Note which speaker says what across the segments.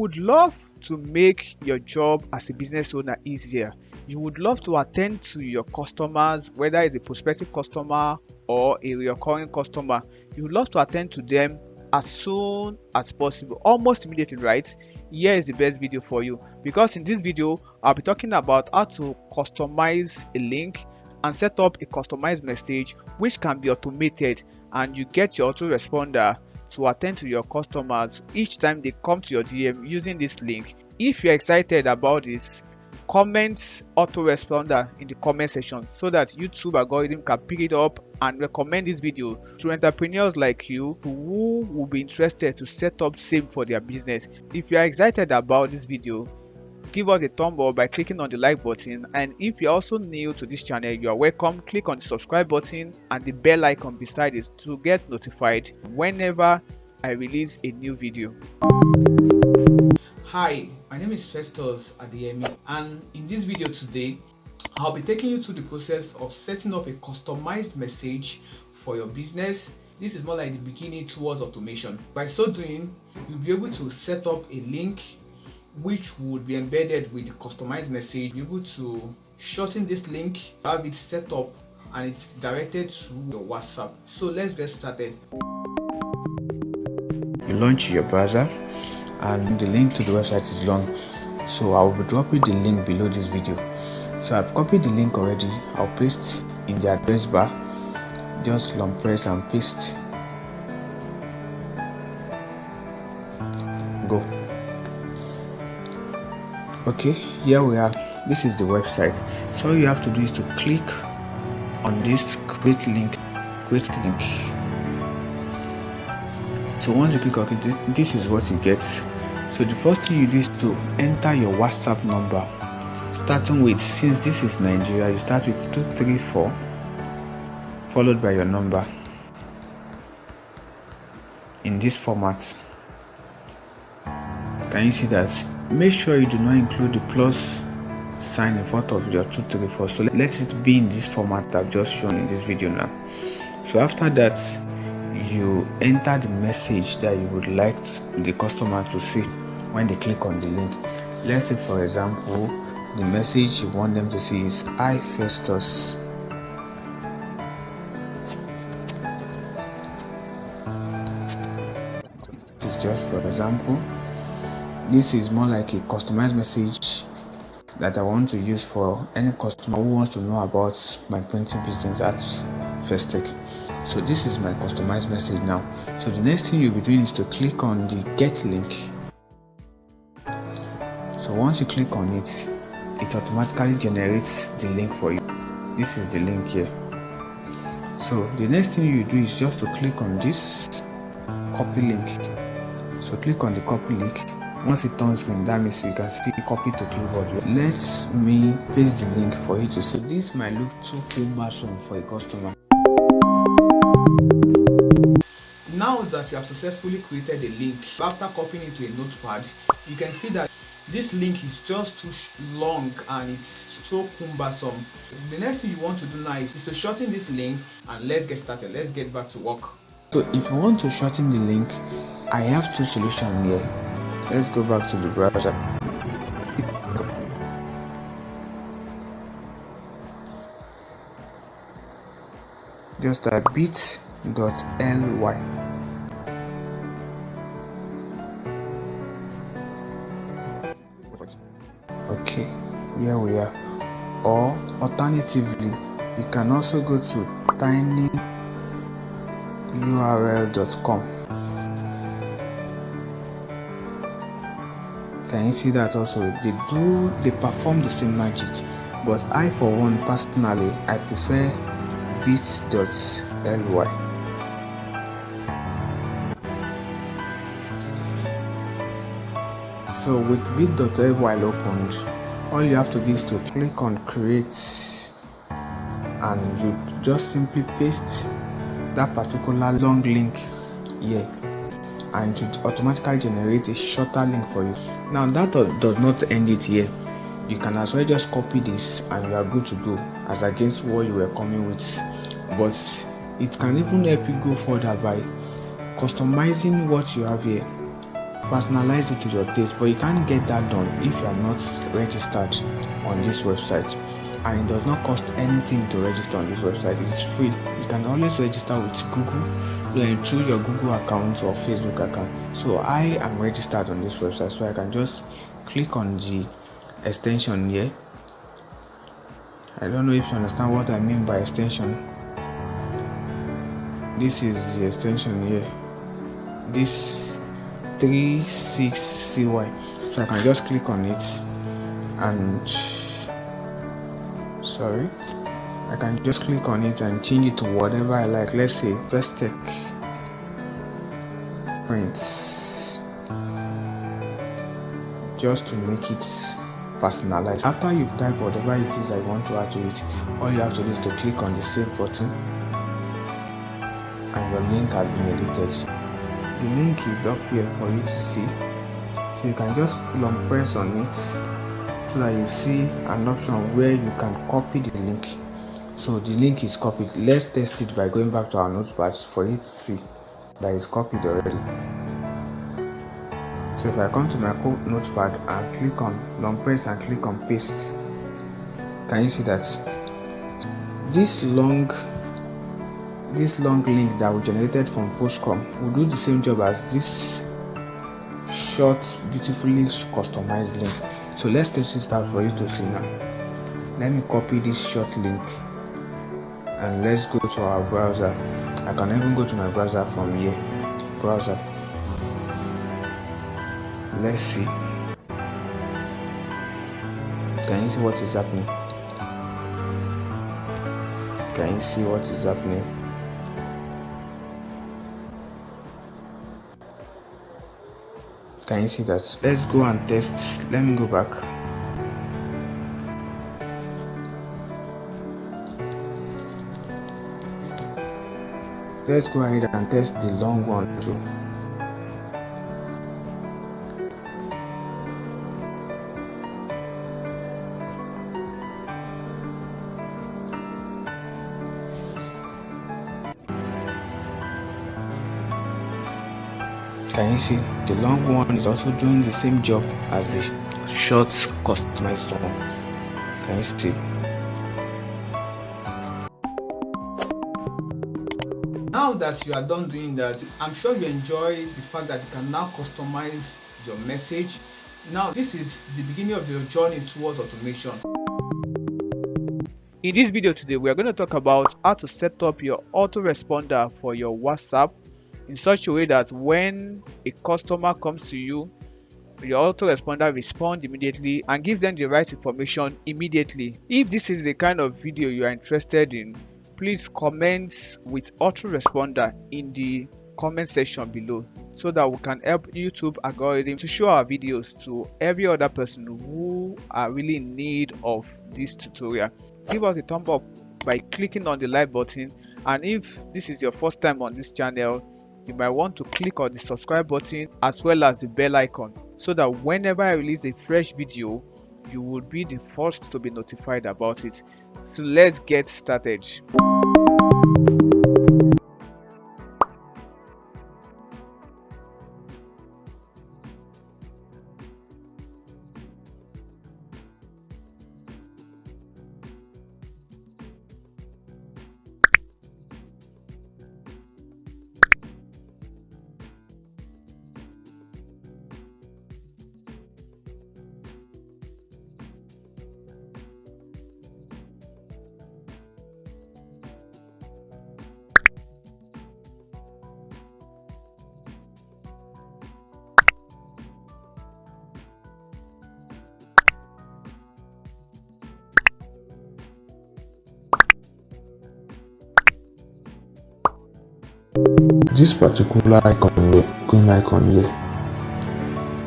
Speaker 1: would love to make your job as a business owner easier. You would love to attend to your customers, whether it's a prospective customer or a recurring customer. You would love to attend to them as soon as possible, almost immediately, right? Here is the best video for you, because in this video I'll be talking about how to customize a link and set up a customized message which can be automated, and you get your autoresponder to attend to your customers each time they come to your DM using this link. If you're excited about this, comment autoresponder in the comment section so that YouTube algorithm can pick it up and recommend this video to entrepreneurs like you who will be interested to set up same for their business. If you are excited about this video, give us a thumb up by clicking on the like button, and if you're also new to this channel, you are welcome. Click on the subscribe button and the bell icon beside it to get notified whenever I release a new video. Hi, my name is Festus Adeyemi, and in this video today I'll be taking you through the process of setting up a customized message for your business. This is more like the beginning towards automation. By so doing, you'll be able to set up a link which would be embedded with the customized message. You're able to shorten this link, have it set up, and it's directed to your WhatsApp. So let's get started.
Speaker 2: You launch your browser and the link to the website is long, so I will be dropping the link below this video. So I've copied the link already. I'll paste in the address bar. Just long press and paste. Go. Okay, here we are. This is the website. So all you have to do is to click on this create link. So once you click OK, this is what you get. So the first thing you do is to enter your WhatsApp number, starting with, since this is Nigeria, you start with 234 followed by your number in this format. Can you see that? Make sure you do not include the plus sign in front of your 234. So let it be in this format I've just shown in this video now. So after that, you enter the message that you would like the customer to see when they click on the link. Let's say, for example, the message you want them to see is "Hi Festus." This is just for example. This is more like a customized message that I want to use for any customer who wants to know about my printing business at Festech. So this is my customized message now. So the next thing you'll be doing is to click on the get link. So once you click on it, it automatically generates the link for you. This is the link here. So the next thing you do is just to click on this copy link. So click on the copy link. Once it turns green, that means you can see copy to clipboard. Let me paste the link for you to see. This might look too cumbersome for a customer.
Speaker 1: Now that you have successfully created a link, after copying it to a notepad, you can see that this link is just too long and it's so cumbersome. The next thing you want to do now is to shorten this link, and let's get started. Let's get back to work.
Speaker 2: So if you want to shorten the link, I have two solutions here. Let's go back to the browser. Just type bit.ly. Okay, here we are. Or alternatively, you can also go to tinyurl.com. Can you see that also? They perform the same magic, but I, for one, personally, I prefer bit.ly. So with bit.ly opened, all you have to do is to click on create, and you just simply paste that particular long link here, and it automatically generates a shorter link for you. Now that does not end it here. You can as well just copy this and you are good to go, as against what you were coming with. But it can even help you go further by customizing what you have here. personalize it to your taste, but you can't get that done if you are not registered on this website. And it does not cost anything to register on this website. It's free. You can always register with Google through your Google account or Facebook account. So I am registered on this website, so I can just click on the extension here. I don't know if you understand what I mean by extension. This is the extension here, this 36CY. So I can just click on it and I can just click on it and change it to whatever I like. Let's say Vestec prints, just to make it personalized. After you've typed whatever it is I want to add to it, all you have to do is to click on the save button and your link has been edited. The link is up here for you to see, so you can just long press on it so that you see an option where you can copy the link. So the link is copied. Let's test it by going back to our notepad for you to see that it's copied already. So if I come to my notepad and click on long press and click on paste, can you see that this long link that we generated from Postcom will do the same job as this short, beautifully customized link. So let's test this out for you to see now. Let me copy this short link and let's go to our browser. I can even go to my browser from here. Browser. Let's see. Can you see what is happening? Can you see what is happening? Can you see that? Let's go and test. Let me go back. Let's go ahead and test the long one too. Can you see the long one is also doing the same job as the short customized one? Can you see?
Speaker 1: Now that you are done doing that, I'm sure you enjoy the fact that you can now customize your message. Now this is the beginning of your journey towards automation. In this video today, we are going to talk about how to set up your autoresponder for your WhatsApp in such a way that when a customer comes to you, your autoresponder responds immediately and gives them the right information immediately. If this is the kind of video you are interested in, please comment with autoresponder in the comment section below so that we can help YouTube algorithm to show our videos to every other person who are really in need of this tutorial. Give us a thumb up by clicking on the like button, and if this is your first time on this channel, you might want to click on the subscribe button as well as the bell icon so that whenever I release a fresh video, you will be the first to be notified about it. So let's get started.
Speaker 2: This particular icon here, green icon here,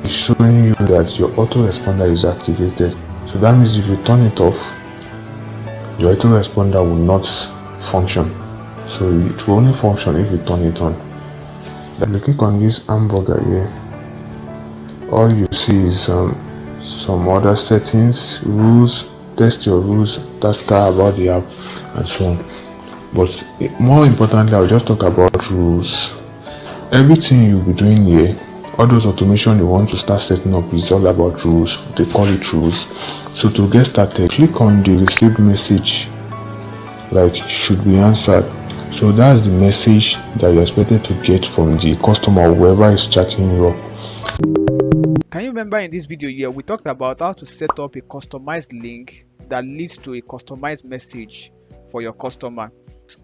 Speaker 2: is showing you that your autoresponder is activated. So that means if you turn it off, your autoresponder will not function. So it will only function if you turn it on. Then you click on this hamburger here, all you see is some other settings, rules, test your rules, tasker about the app, and so on. But more importantly, I'll just talk about rules. Everything you'll be doing here All those automation you want to start setting up is all about rules. They call it rules. So to get started, click on the received message, like should be answered. So that's the message that you're expected to get from the customer or whoever is chatting you up.
Speaker 1: Can you remember in this video here, we talked about how to set up a customized link that leads to a customized message for your customer.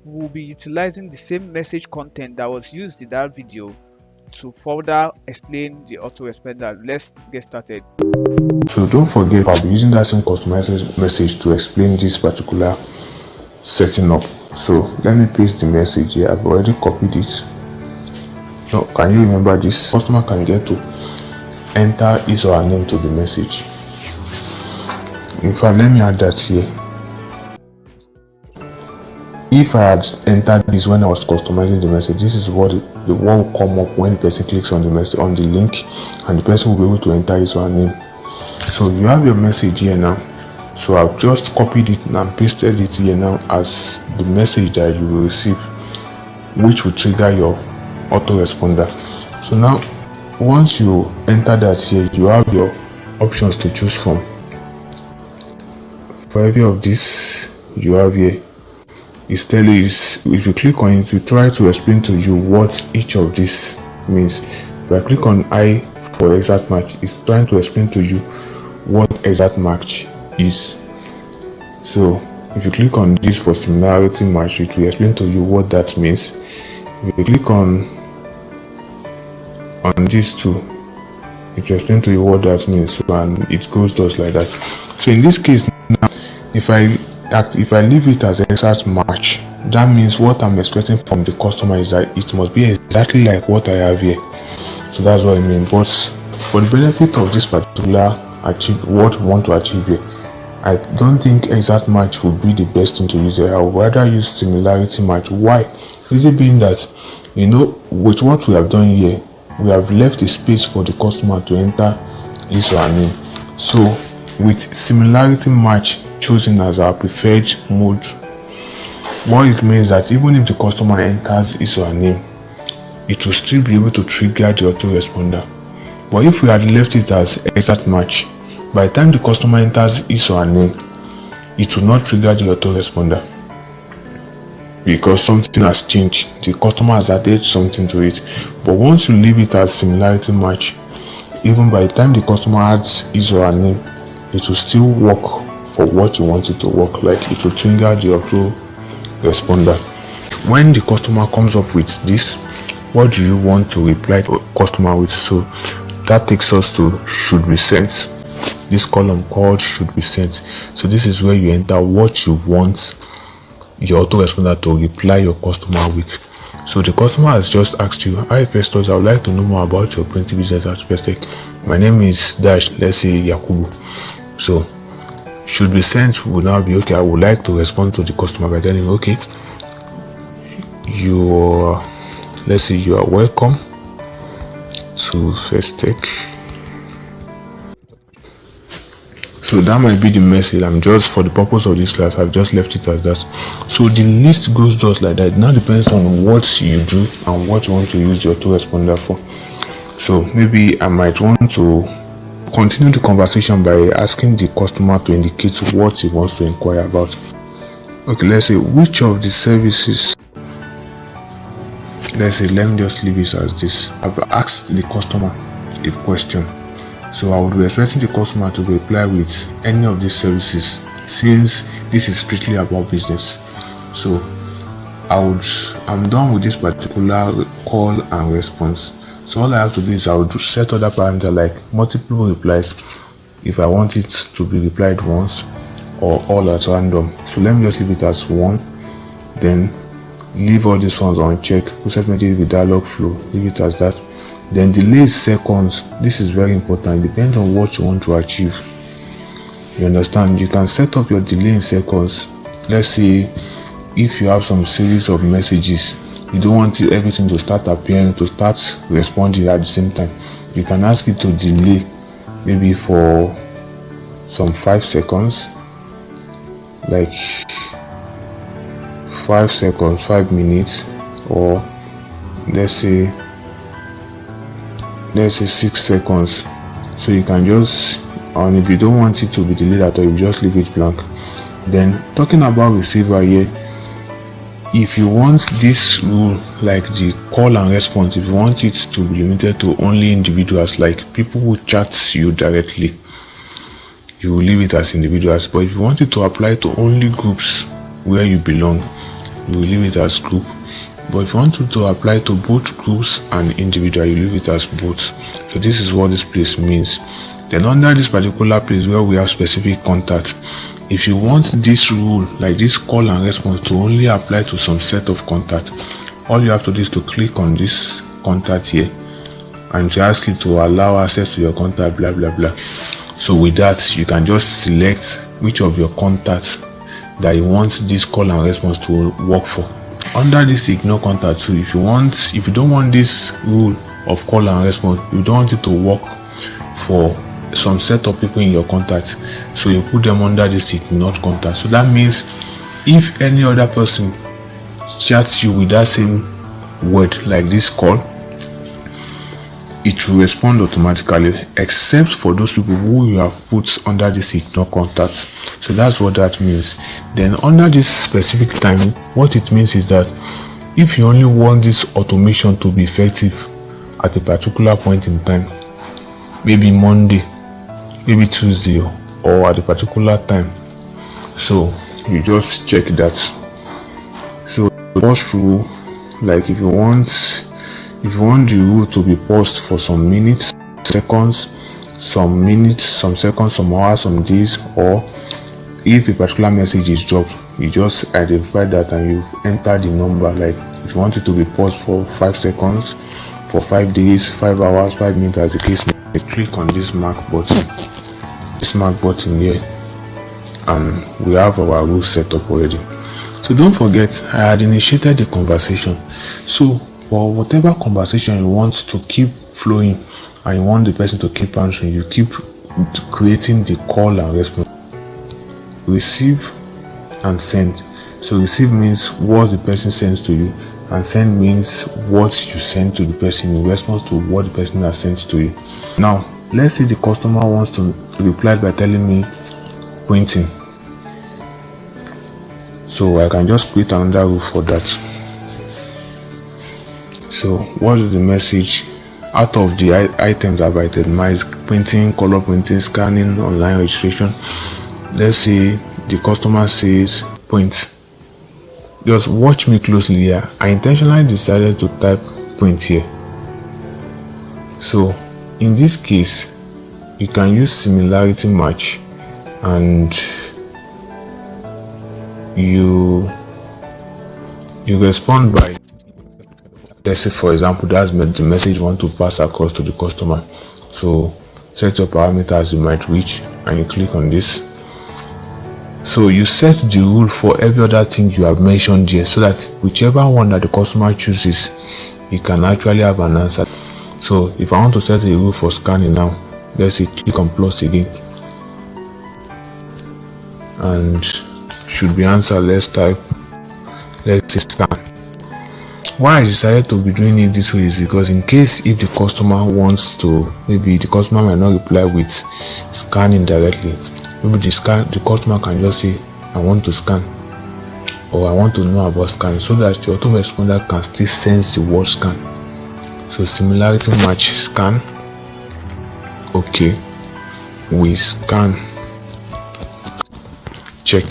Speaker 1: We'll be utilizing the same message content that was used in that video to further explain the autoresponder. Let's get started.
Speaker 2: So don't forget, I'll be using that same customized message to explain this particular setting up. So let me paste the message here. I've already copied it. Now, can you remember this? Customer can get to enter his or her name to the message. In fact, let me add that here. If I had entered this when I was customizing the message, this is what will come up when the person clicks on the message, on the link, and the person will be able to enter his or her name. So you have your message here now. So I've just copied it and pasted it here now as the message that you will receive, which will trigger your autoresponder. So now, once you enter that here, you have your options to choose from. For every of this you have here, it's telling you, if you click on it, we try to explain to you what each of this means. If I click on I for exact match, it's trying to explain to you what exact match is. So if you click on this for similarity match, it will explain to you what that means. If you click on this too, it will explain to you what that means, and it goes just like that. So in this case now, if I leave it as exact match, that means what I'm expecting from the customer is that it must be exactly like what I have here. So that's what I mean. But for the benefit of this particular what we want to achieve here, I don't think exact match would be the best thing to use here. I would rather use similarity match. Why? Reason being that, with what we have done here, we have left a space for the customer to enter his or her name. So with similarity match chosen as our preferred mode, what it means that even if the customer enters his or her name, it will still be able to trigger the autoresponder. But if we had left it as exact match, by the time the customer enters his or her name, it will not trigger the autoresponder, because something has changed. The customer has added something to it. But once you leave it as similarity match, even by the time the customer adds his or her name, it will still work for what you want it to work. Like, it will trigger the autoresponder. When the customer comes up with this, what do you want to reply to the customer with? So that takes us to should be sent. This column called should be sent. So this is where you enter what you want your autoresponder to reply your customer with. So the customer has just asked you, hi Festus, I would like to know more about your printing business at Festech. My name is Dash, let's say Yakubu. So should be sent will now be, okay, I would like to respond to the customer by telling him, okay, let's say you are welcome to Festech. So that might be the message. I'm just, for the purpose of this class, I've just left it as that. So the list goes just like that. It now depends on what you do and what you want to use your autoresponder for. So maybe I might want to continue the conversation by asking the customer to indicate what he wants to inquire about. Okay, let's say which of the services, let's say, let me just leave it as this. I've asked the customer a question. So I would be expecting the customer to reply with any of these services, since this is strictly about business. So I'm done with this particular call and response. So all I have to do is I would set other parameter like multiple replies if I want it to be replied once, or all at random. So let me just leave it as one, then leave all these ones on check. Set message with dialog flow, leave it as that. Then delay seconds. This is very important. It depends on what you want to achieve. You understand? You can set up your delay in seconds. Let's say if you have some series of messages, you don't want everything to start appearing, to start responding at the same time. You can ask it to delay maybe for some 5 seconds, like 5 seconds, 5 minutes, or let's say let's say 6 seconds. So you can just, and if you don't want it to be delayed at all, you just leave it blank. Then talking about receiver here, if you want this rule, like the call and response, if you want it to be limited to only individuals, like people who chat you directly, you will leave it as individuals. But if you want it to apply to only groups where you belong, you will leave it as group. But if you want it to apply to both groups and individual, you leave it as both. So this is what this place means. Then under this particular place where we have specific contact, if you want this rule, like this call and response, to only apply to some set of contact, all you have to do is to click on this contact here and to ask it to allow access to your contact, blah blah blah. So with that, you can just select which of your contacts that you want this call and response to work for. Under this ignore contact too, if you don't want this rule of call and response, you don't want it to work for some set of people in your contact, so you put them under this ignore contact. So that means if any other person chats you with that same word, like this call, it will respond automatically, except for those people who you have put under this ignore contact. So that's what that means. Then under this specific time, what it means is that if you only want this automation to be effective at a particular point in time, maybe Monday, maybe Tuesday, or at a particular time, so you just check that. So first rule, like if you want the rule to be paused for some minutes, some seconds, some hours, some days, or if a particular message is dropped, you just identify that and you enter the number. Like if you want it to be paused for 5 seconds, for 5 days, 5 hours, 5 minutes, as the case may be, click on this mark button here, and we have our rules set up already. So don't forget, I had initiated the conversation. So for whatever conversation you want to keep flowing and you want the person to keep answering, you keep creating the call and response. Receive and send. So receive means what the person sends to you, and send means what you send to the person in response to what the person has sent to you. Now let's say the customer wants to reply by telling me printing, so I can just create another rule for that. So what is the message? Out of the items I've itemized: printing, color printing, scanning, online registration. Let's say the customer says print. Just watch me closely here. I intentionally decided to type print here. So in this case, you can use similarity match, and you respond by, let's say for example, that's the message you want to pass across to the customer. So set your parameters you might reach, and you click on this. So you set the rule for every other thing you have mentioned here, so that whichever one that the customer chooses, you can actually have an answer. So if I want to set a rule for scanning now, let's say click on plus again, and should be answer. Let's say scan. Why I decided to be doing it this way is because in case if the customer wants to, maybe the customer might not reply with scanning directly, maybe the customer can just say I want to scan, or I want to know about scan, so that the autoresponder can still sense the word scan. So similarity match scan. Okay, we scan, check.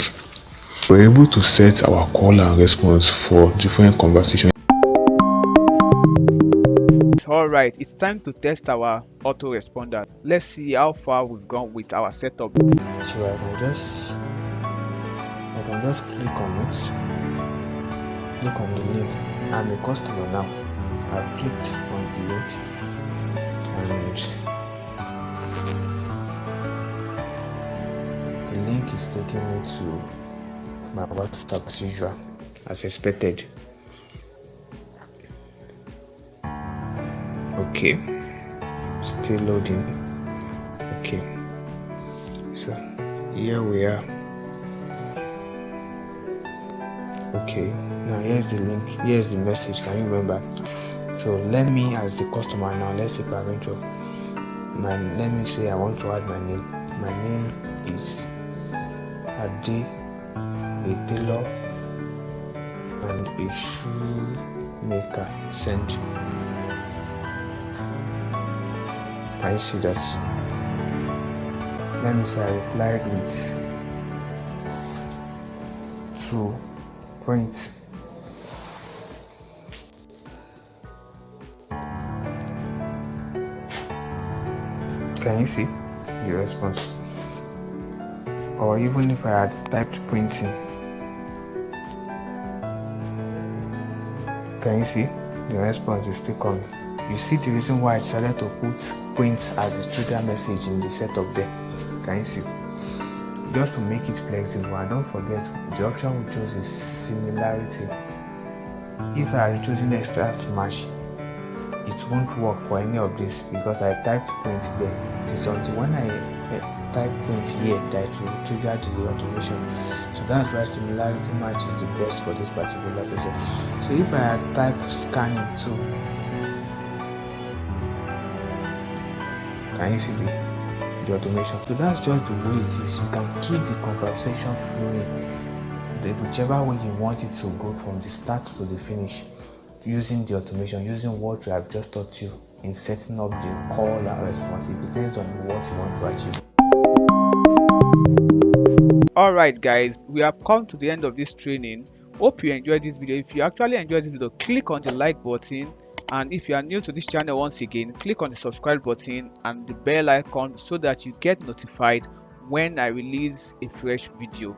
Speaker 2: We're able to set our call and response for different conversations.
Speaker 1: Alright, it's time to test our autoresponder. Let's see how far we've gone with our setup.
Speaker 2: So I can just click on it, click on the link. I'm a customer now. I've clicked on the link, and the link is taking me to my WhatsApp as usual, as expected. Okay, still loading. Okay, so here we are. Okay, now here's the link, here's the message. Can you remember? So let me, as the customer now, let's say per venture, let me say I want to add my name. My name is Ade, a tailor and a shoemaker. Send. Can you see that? Let me say I replied with to print. Can you see the response? Or even if I had typed printing, can you see the response is still coming? You see the reason why I decided to put print as the trigger message in the setup there. Can you see? Just to make it flexible, and don't forget the option we chose is similarity. If I had chosen extract match, it won't work for any of this because I typed print there. It is until when I type print here that it will trigger the automation. So that's why similarity match is the best for this particular process. So if I had typed scanning too, can you see the automation? So that's just the way it is. You can keep the conversation flowing whichever way you want it to go from the start to the finish, using the automation, using what I have just taught you in setting up the call and response. It depends on what you want to achieve.
Speaker 1: Alright guys, we have come to the end of this training. Hope you enjoyed this video. If you actually enjoyed this video, click on the like button, and if you are new to this channel, once again click on the subscribe button and the bell icon so that you get notified when I release a fresh video.